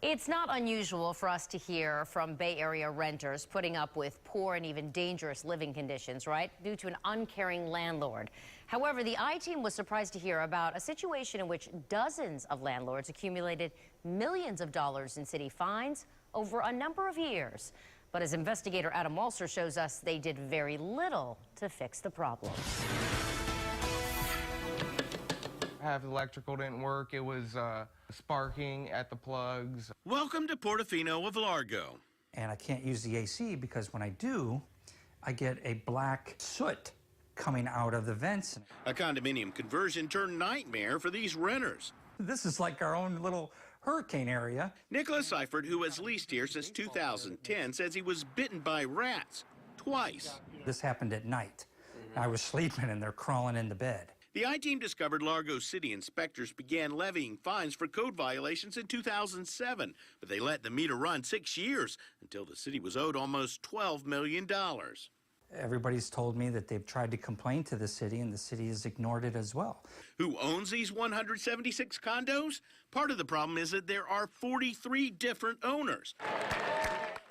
It's not unusual for us to hear from Bay Area renters putting up with poor and even dangerous living conditions, right, due to an uncaring landlord. However, the I-Team was surprised to hear about a situation in which dozens of landlords accumulated millions of dollars in city fines over a number of years. But as investigator Adam Walser shows us, they did very little to fix the problem. Half the electrical didn't work. It was sparking at the plugs. Welcome to Portofino of Largo. And I can't use the AC because when I do, I get a black soot coming out of the vents. A condominium conversion turned nightmare for these renters. This is like our own little hurricane area. Nicholas Seifert, who has leased here since 2010, says he was bitten by rats twice. This happened at night. I was sleeping and they're crawling into bed. The I-Team discovered Largo city inspectors began levying fines for code violations in 2007, but they let the meter run 6 years until the city was owed almost $12 million. Everybody's told me that they've tried to complain to the city and the city has ignored it as well. Who owns these 176 condos? Part of the problem is that there are 43 different owners,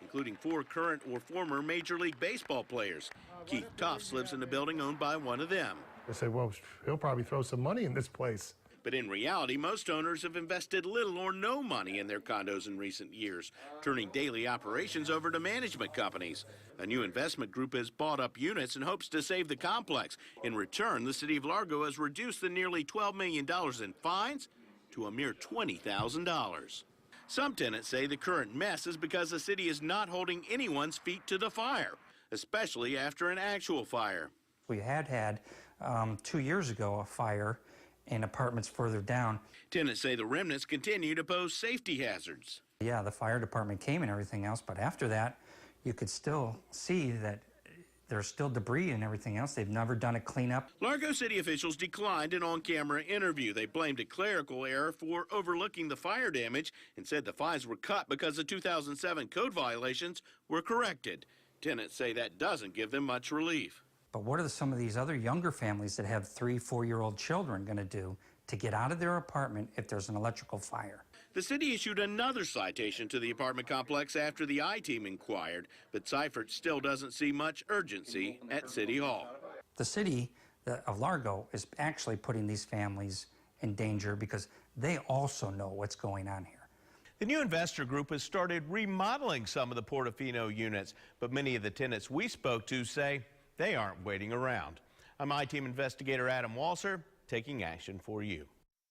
including 4 current or former Major League Baseball players. Keith Tufts lives in a building owned by one of them. I say, well, he'll probably throw some money in this place. But in reality, most owners have invested little or no money in their condos in recent years, turning daily operations over to management companies. A new investment group has bought up units and hopes to save the complex. In return, the city of Largo has reduced the nearly $12 million in fines to a mere $20,000. Some tenants say the current mess is because the city is not holding anyone's feet to the fire, especially after an actual fire. We had 2 years ago a fire in apartments further down. Tenants say the remnants continue to pose safety hazards. Yeah, the fire department came and everything else, but after that, you could still see that there's still debris and everything else. They've never done a cleanup. Largo city officials declined an on-camera interview. They blamed a clerical error for overlooking the fire damage and said the fines were cut because the 2007 code violations were corrected. Tenants say that doesn't give them much relief. But what are some of these other younger families that have 3-, 4-year-old children going to do to get out of their apartment if there's an electrical fire? The city issued another citation to the apartment complex after the I-Team inquired, but Seifert still doesn't see much urgency at City Hall. The city of Largo is actually putting these families in danger because they also know what's going on here. The new investor group has started remodeling some of the Portofino units, but many of the tenants we spoke to say they aren't waiting around. I'm I-Team investigator Adam Walser, taking action for you.